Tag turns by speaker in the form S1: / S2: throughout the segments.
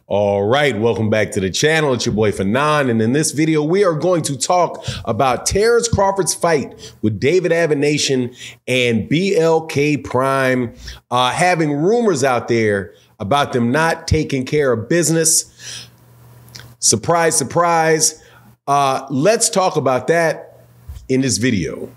S1: All right, welcome back to the channel. It's your boy Fanon, and in this video, we are going to talk about Terence Crawford's fight with David Avenation and BLK Prime, having rumors out there about them not taking care of business. Surprise, surprise. Let's talk about that in this video.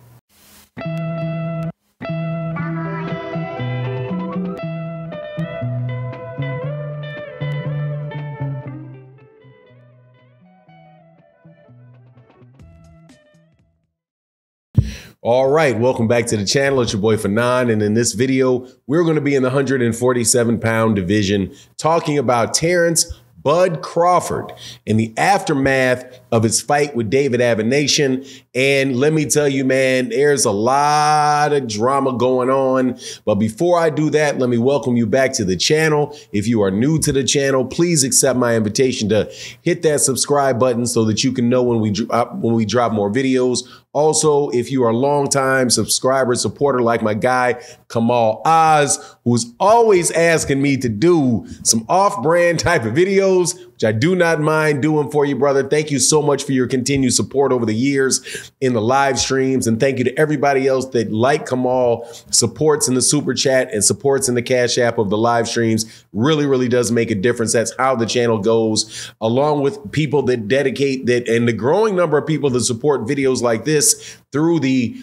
S1: All right, welcome back to the channel. It's your boy Fanon, and in this video, we're going to be in the 147-pound division talking about Terence Bud Crawford in the aftermath of his fight with David Avenation. And let me tell you, man, there's a lot of drama going on. But before I do that, let me welcome you back to the channel. If you are new to the channel, please accept my invitation to hit that subscribe button so that you can know when we drop more videos. Also, if you are a longtime subscriber, supporter like my guy, Kamal Oz, who's always asking me to do some off-brand type of videos, which I do not mind doing for you, brother. Thank you so much for your continued support over the years in the live streams. And thank you to everybody else that, like Kamal, supports in the super chat and supports in the Cash App of the live streams. Really, really does make a difference. That's how the channel goes, along with people that dedicate that and the growing number of people that support videos like this through the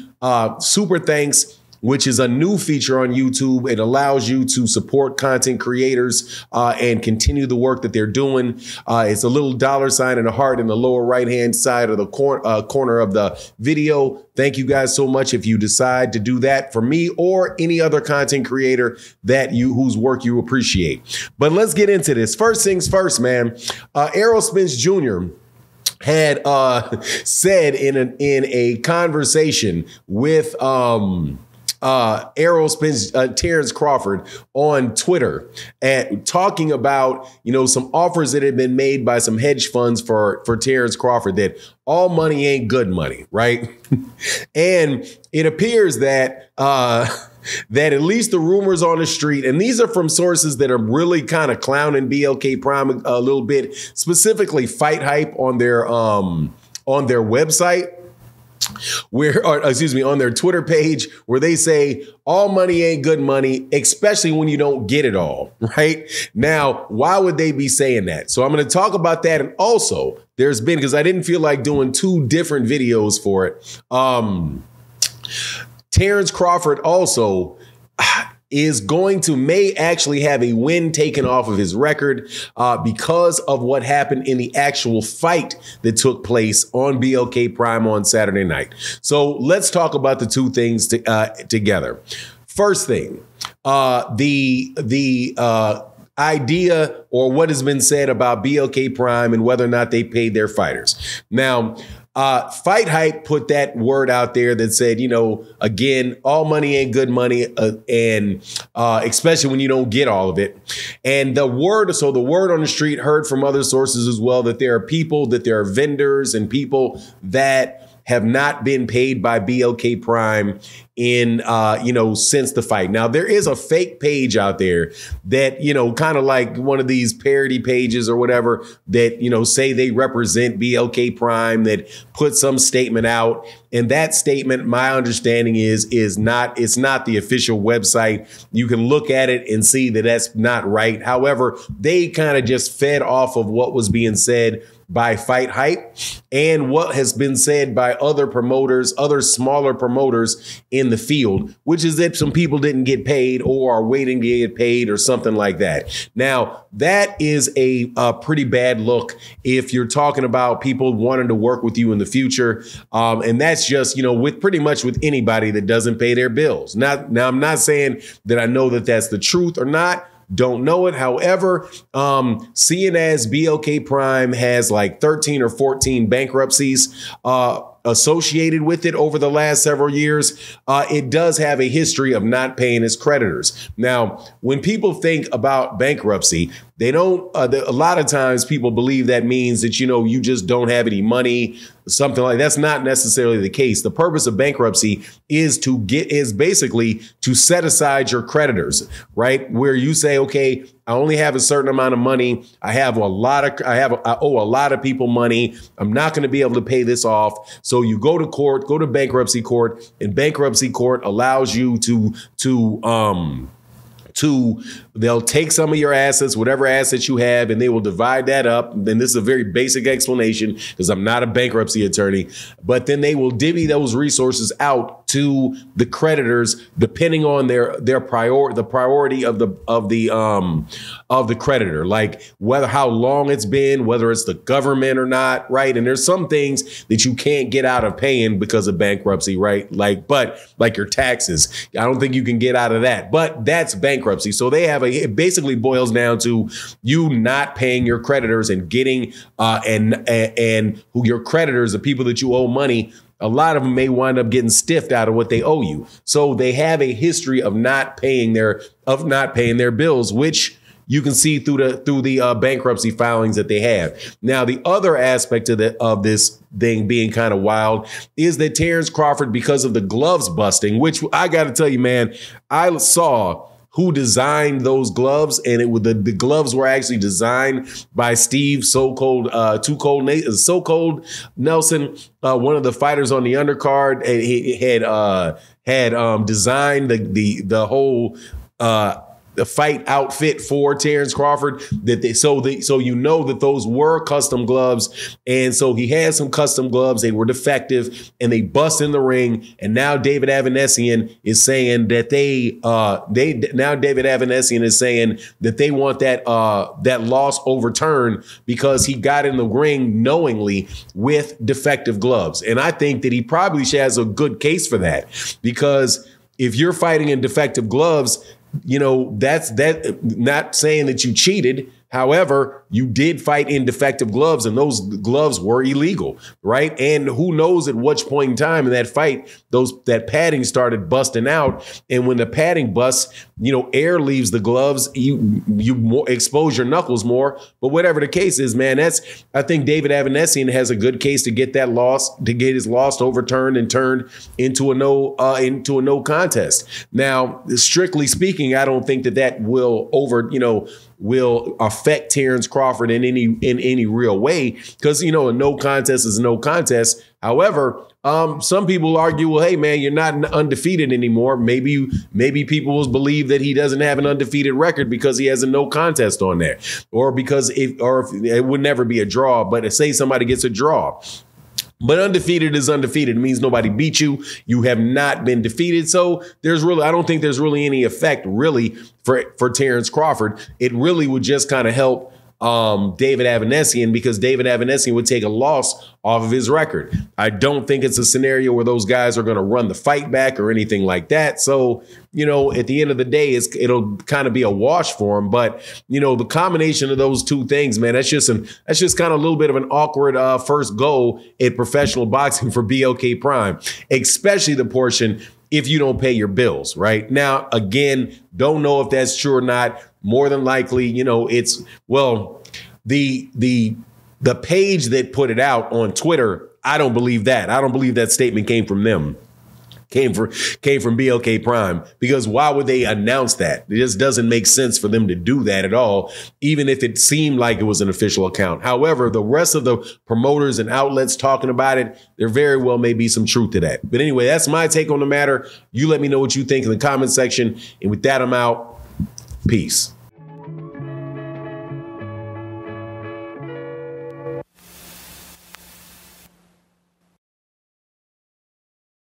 S1: super thanks, which is a new feature on YouTube. It allows you to support content creators and continue the work that they're doing. It's a little $ and a heart in the lower right-hand side of the corner of the video. Thank you guys so much if you decide to do that for me or any other content creator that whose work you appreciate. But let's get into this. First things first, man. Errol Spence Jr. had said in a conversation with Errol Spence, Terence Crawford on Twitter, and talking about, some offers that had been made by some hedge funds for Terence Crawford, that all money ain't good money, right? And it appears that that at least the rumors on the street, and these are from sources that are really kind of clowning BLK Prime a little bit, specifically Fight Hype on their website, on their Twitter page, where they say all money ain't good money, especially when you don't get it all, right? Now, why would they be saying that? So I'm going to talk about that. And also there's been, because I didn't feel like doing two different videos for it. Terence Crawford also may actually have a win taken off of his record because of what happened in the actual fight that took place on BLK Prime on Saturday night. So let's talk about the two things together. First thing, the idea or what has been said about BLK Prime and whether or not they paid their fighters. Now, Fight Hype put that word out there that said, again, all money ain't good money, and especially when you don't get all of it. And the word on the street, heard from other sources as well, that there are vendors and people that have not been paid by BLK Prime in, since the fight. Now, there is a fake page out there that, kind of like one of these parody pages or whatever that, say they represent BLK Prime, that put some statement out. And that statement, my understanding it's not the official website. You can look at it and see that that's not right. However, they kind of just fed off of what was being said by Fight Hype and what has been said by other promoters, other smaller promoters in the field, which is that some people didn't get paid or are waiting to get paid or something like that. Now, that is a pretty bad look if you're talking about people wanting to work with you in the future. And that's just, with pretty much with anybody that doesn't pay their bills. Now, I'm not saying that I know that that's the truth or not. Don't know it. However, seeing as BLK Prime has like 13 or 14 bankruptcies associated with it over the last several years, it does have a history of not paying its creditors. Now, when people think about bankruptcy, they don't, a lot of times people believe that means that, you just don't have any money, something like that's not necessarily the case. The purpose of bankruptcy is basically to set aside your creditors, right? Where you say, okay, I only have a certain amount of money. I owe a lot of people money. I'm not going to be able to pay this off. So you go to court, go to bankruptcy court, and bankruptcy court allows you they'll take some of your assets, whatever assets you have, and they will divide that up. And this is a very basic explanation because I'm not a bankruptcy attorney, but then they will divvy those resources out to the creditors depending on the priority of the creditor, like how long it's been, whether it's the government or not, right? And there's some things that you can't get out of paying because of bankruptcy, right? Like your taxes. I don't think you can get out of that, but that's bankruptcy. So it basically boils down to you not paying your creditors and getting and who your creditors, the people that you owe money, a lot of them may wind up getting stiffed out of what they owe you. So they have a history of not paying their bills, which you can see through the bankruptcy filings that they have. Now, the other aspect of this thing being kind of wild is that Terence Crawford, because of the gloves busting, which I got to tell you, man, I saw who designed those gloves, and the gloves were actually designed by Steve So-Cold Nelson, one of the fighters on the undercard, and he had designed the whole the fight outfit for Terence Crawford, so you know that those were custom gloves. And so he had some custom gloves. They were defective and they bust in the ring. And now David Avanesian is saying that they want that loss overturned because he got in the ring knowingly with defective gloves. And I think that he probably has a good case for that, because if you're fighting in defective gloves, you know, that's not saying that you cheated. However, you did fight in defective gloves, and those gloves were illegal, right? And who knows at which point in time in that fight, that padding started busting out. And when the padding busts, you know, air leaves the gloves, you expose your knuckles more. But whatever the case is, man, I think David Avanesian has a good case to get his loss overturned and turned into a no contest. Now, strictly speaking, I don't think that will affect Terence Crawford in any real way, because, you know, a no contest is a no contest. However, some people argue, well, hey, man, you're not undefeated anymore. Maybe people will believe that he doesn't have an undefeated record because he has a no contest on there, or because if it would never be a draw. But say somebody gets a draw. But undefeated is undefeated. It means nobody beat you. You have not been defeated. So I don't think there's really any effect really for Terence Crawford. It really would just kind of help David Avanesian, because David Avanesian would take a loss off of his record. I don't think it's a scenario where those guys are going to run the fight back or anything like that. So, you know, at the end of the day, it'll kind of be a wash for him. But, you know, the combination of those two things, man, that's just kind of a little bit of an awkward first go at professional boxing for BOK Prime, especially the portion if you don't pay your bills. Right now, again, don't know if that's true or not. More than likely, you know, the page that put it out on Twitter, I don't believe that. I don't believe that statement came from them. Came from BOK Prime, because why would they announce that? It just doesn't make sense for them to do that at all, even if it seemed like it was an official account. However, the rest of the promoters and outlets talking about it, there very well may be some truth to that. But anyway, that's my take on the matter. You let me know what you think in the comment section. And with that, I'm out. Peace.